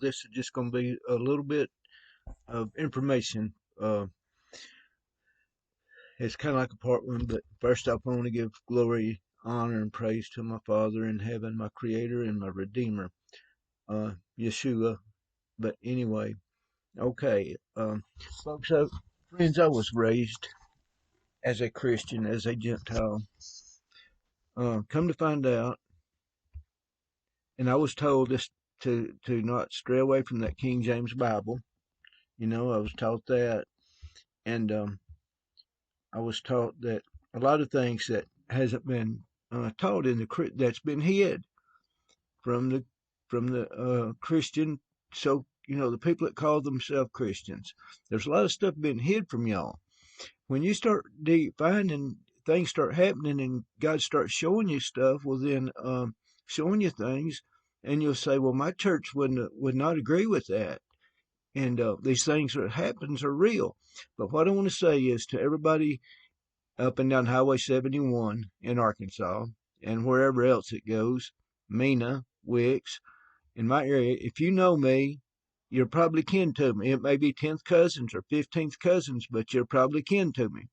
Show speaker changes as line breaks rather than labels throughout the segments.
this is just going to be a little bit of information. It's kind of like a part one, but first I want to give glory, honor, and praise to my Father in heaven, my Creator and my Redeemer, Yeshua. But anyway, okay, folks, friends, I was raised as a Christian, as a Gentile. Come to find out, and I was told this to not stray away from that King James Bible. I was taught that, and I was taught that a lot of things that hasn't been taught in that's been hid from the Christian. So the people that call themselves Christians, there's a lot of stuff been hid from y'all. When you start finding things start happening and God starts showing you stuff, well then showing you things, and you'll say, well, my church would not agree with that. And these things that happens are real. But what I want to say is to everybody up and down Highway 71 in Arkansas and wherever else it goes, Mena, Wicks, in my area, if you know me, you're probably kin to me. It may be 10th cousins or 15th cousins, but you're probably kin to me.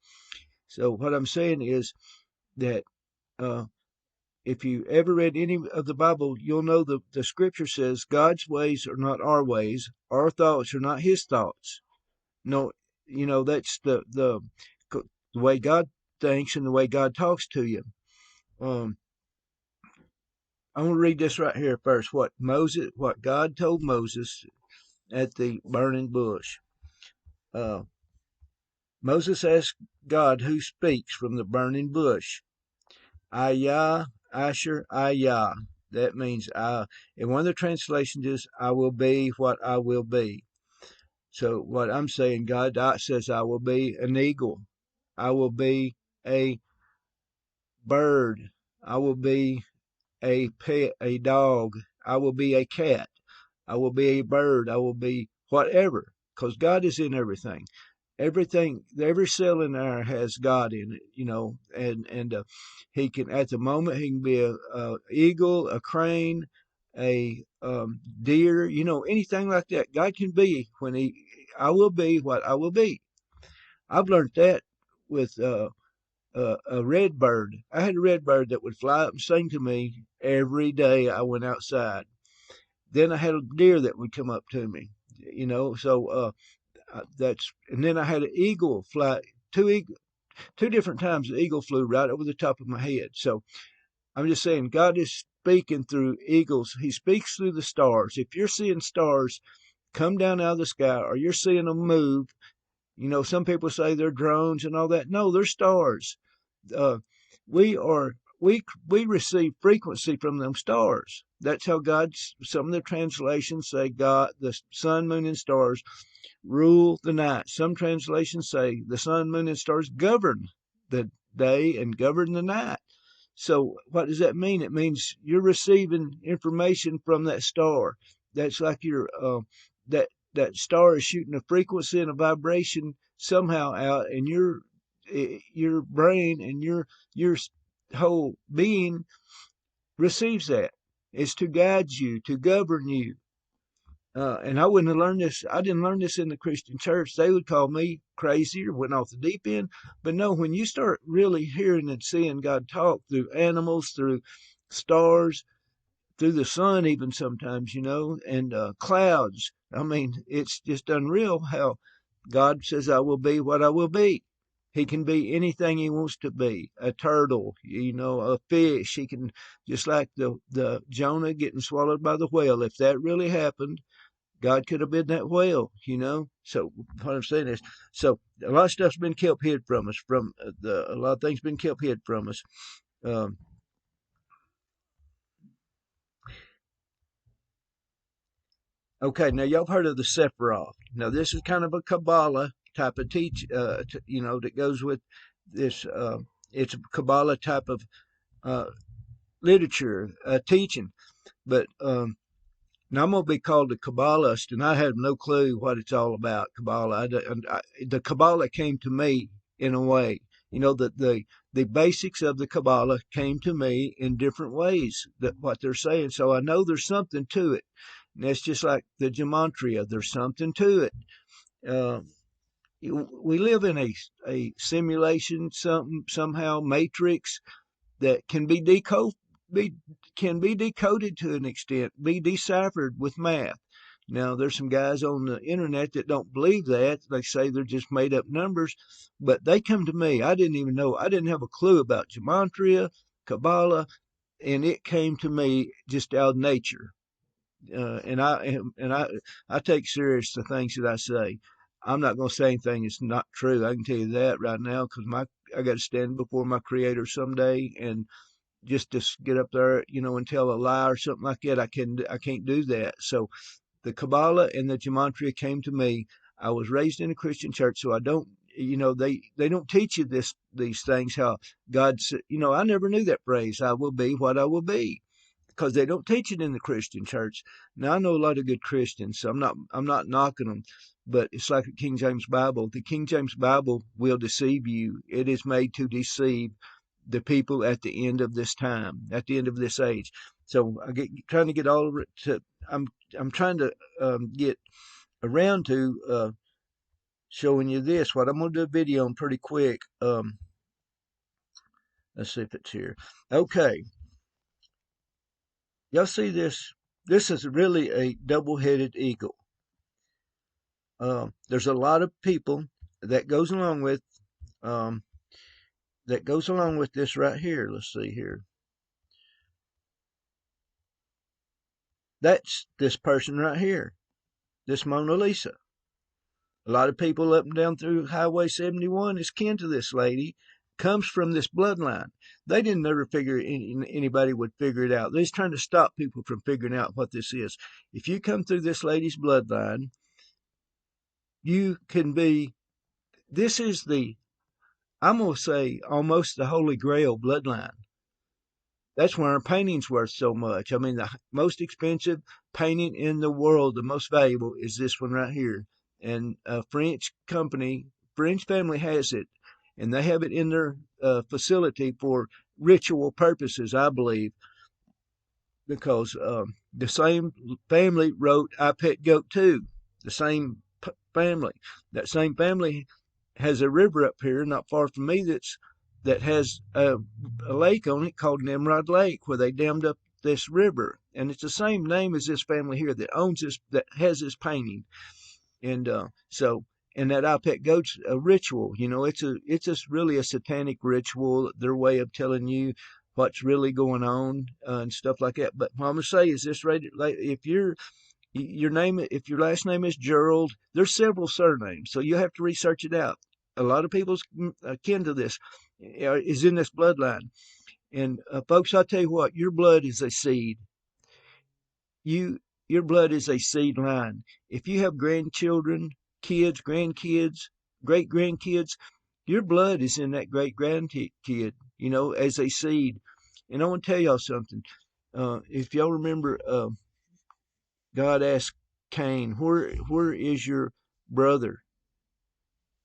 So what I'm saying is that if you ever read any of the Bible, you'll know the scripture says God's ways are not our ways. Our thoughts are not his thoughts. No, that's the way God thinks and the way God talks to you. I'm going to read this right here first. What God told Moses at the burning bush. Moses asked God who speaks from the burning bush. Ayah, Asher, Ayah. That means in one of the translations is I will be what I will be. So what I'm saying, God says I will be an eagle. I will be a bird. I will be a pet, a dog. I will be a cat. I will be a bird. I will be whatever, because God is in everything. Everything, every cell in there has God in it, and he can, at the moment, he can be a eagle, a crane, a deer, anything like that. God can be I will be what I will be. I've learned that with a red bird. I had a red bird that would fly up and sing to me every day I went outside. Then I had a deer that would come up to me, so and then I had an eagle fly, two different times the eagle flew right over the top of my head. So I'm just saying God is speaking through eagles. He speaks through the stars. If you're seeing stars come down out of the sky, or you're seeing them move, some people say they're drones and all that. No, they're stars. We receive frequency from them stars. That's how some of the translations say God, the sun, moon, and stars rule the night. Some translations say the sun, moon, and stars govern the day and govern the night. So what does that mean? It means you're receiving information from that star. That's like that star is shooting a frequency and a vibration somehow out, and your brain and your whole being receives that. It's to guide you, to govern you. And I wouldn't have learned this. I didn't learn this in the Christian church. They would call me crazy or went off the deep end. But no, when you start really hearing and seeing God talk through animals, through stars, through the sun, even sometimes, and clouds. I mean, it's just unreal how God says, I will be what I will be. He can be anything he wants to be. A turtle, a fish. He can, just like the Jonah getting swallowed by the whale. If that really happened, God could have been that whale, So what I'm saying is, so a lot of stuff's been kept hid from us. A lot of things been kept hid from us. Okay, now y'all heard of the Sephiroth. Now this is kind of a Kabbalah type of that goes with this. It's a Kabbalah type of literature, teaching. But now I'm going to be called a Kabbalist, and I have no clue what it's all about, Kabbalah. The Kabbalah came to me in a way. The basics of the Kabbalah came to me in different ways, that what they're saying. So I know there's something to it. And that's just like the gematria. There's something to it. Uh, we live in a simulation, somehow matrix that be can be decoded to an extent, be deciphered with math. Now, there's some guys on the internet that don't believe that. They say they're just made up numbers, but they come to me. I didn't even know. I didn't have a clue about gematria, Kabbalah, and it came to me just out of nature. And I take serious the things that I say. I'm not going to say anything that's not true. I can tell you that right now because I got to stand before my Creator someday, and just get up there, and tell a lie or something like that. I can't do that. So the Kabbalah and the gematria came to me. I was raised in a Christian church, so I don't. They don't teach you these things. How God said, I never knew that phrase. I will be what I will be, because they don't teach it in the Christian church. Now I know a lot of good Christians, so I'm not knocking them, but it's like the King James Bible. The King James Bible will deceive you. It is made to deceive the people at the end of this time, at the end of this age. So trying to get all of it to. I'm trying to get around to showing you this. What I'm going to do a video on pretty quick. Let's see if it's here. Okay. Y'all see this? This is really a double-headed eagle. There's a lot of people that goes along with this right here. Let's see here. That's this person right here, this Mona Lisa. A lot of people up and down through Highway 71 is kin to this lady, comes from this bloodline. They didn't ever figure anybody would figure it out. They're just trying to stop people from figuring out what this is. If you come through this lady's bloodline, you can be, this is I'm going to say, almost the Holy Grail bloodline. That's why our painting's worth so much. I mean, the most expensive painting in the world, the most valuable, is this one right here. And a French family has it, and they have it in their facility for ritual purposes, I believe, because the same family wrote I Pet Goat too. The same family. That same family has a river up here not far from me that has a lake on it called Nimrod Lake, where they dammed up this river, and it's the same name as this family here that owns this, that has this painting. And and that I Pet Goat's a ritual. It's really a satanic ritual, their way of telling you what's really going on and stuff like that. But what I'm gonna say is this: right, like if if your last name is Gerald, there's several surnames, so you have to research it out. A lot of people's akin to this is in this bloodline. And folks, I'll tell you what, your blood is a seed. Your blood is a seed line. If you have grandchildren, kids, grandkids, great grandkids, your blood is in that great grandkid, as a seed. And I want to tell y'all something. If y'all remember, God asked Cain, where is your brother?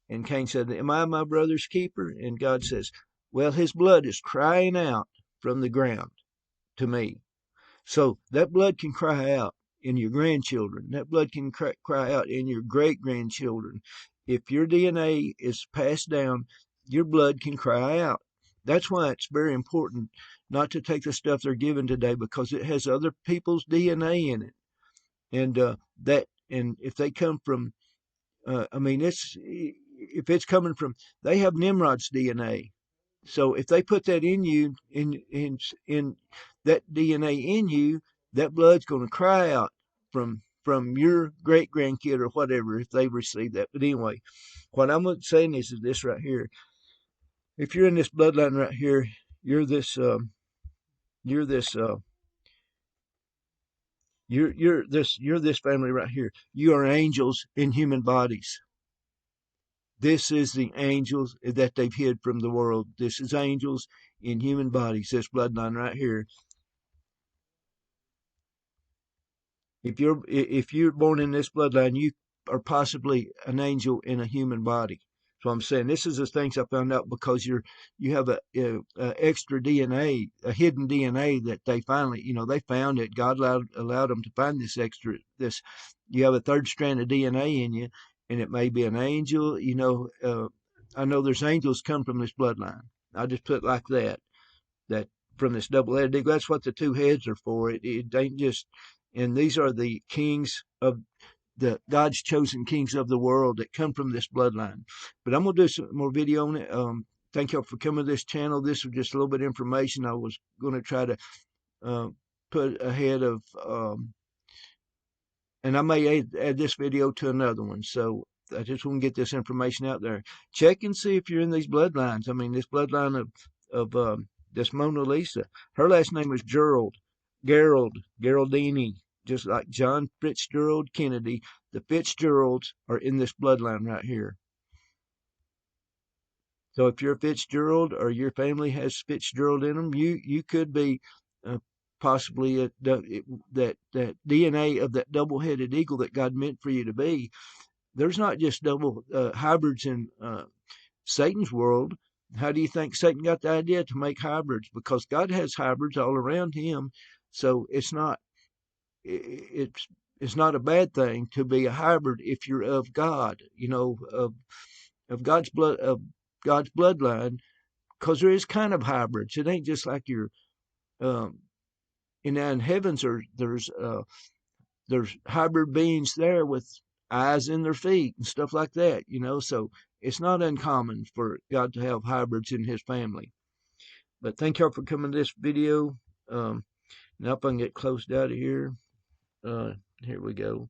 And Cain said, am I my brother's keeper? And God says, well, his blood is crying out from the ground to me. So that blood can cry out in your grandchildren. That blood can cry out in your great grandchildren. If your DNA is passed down, your blood can cry out. That's why it's very important not to take the stuff they're given today, because it has other people's DNA in it. And and if they come from, if it's coming from, they have Nimrod's DNA. So if they put that in you, in that DNA in you, that blood's going to cry out from your great grandkid or whatever if they receive that. But anyway, what I'm saying is this right here. If you're in this bloodline right here, you're this you're this you're this family right here. You are angels in human bodies. This is the angels that they've hid from the world. This is angels in human bodies. This bloodline right here. If you're born in this bloodline, you are possibly an angel in a human body. So I'm saying this is the things I found out because you have a extra DNA, a hidden DNA that they finally, they found it. God allowed them to find this extra, this. You have a third strand of DNA in you, and it may be an angel. I know there's angels come from this bloodline. I just put it like that. That from this double-headed eagle. That's what the two heads are for. It ain't just. And these are the kings of the God's chosen kings of the world that come from this bloodline. But I'm gonna do some more video on it. Thank y'all for coming to this channel. This was just a little bit of information I was going to try to put ahead of, and I may add this video to another one. So I just want to get this information out there. Check and see if you're in these bloodlines. I mean, this bloodline of this Mona Lisa. Her last name is Geraldini, just like John Fitzgerald Kennedy. The Fitzgeralds are in this bloodline right here. So if you're a Fitzgerald or your family has Fitzgerald in them, you could be possibly that DNA of that double-headed eagle that God meant for you to be. There's not just double hybrids in Satan's world. How do you think Satan got the idea to make hybrids? Because God has hybrids all around him. So it's not a bad thing to be a hybrid if you're of God, of God's bloodline, because there is kind of hybrids. It ain't just like you're in heavens there's hybrid beings there with eyes in their feet and stuff like that, so it's not uncommon for God to have hybrids in his family. But thank y'all for coming to this video. Now if I can get closed out of here. Here we go.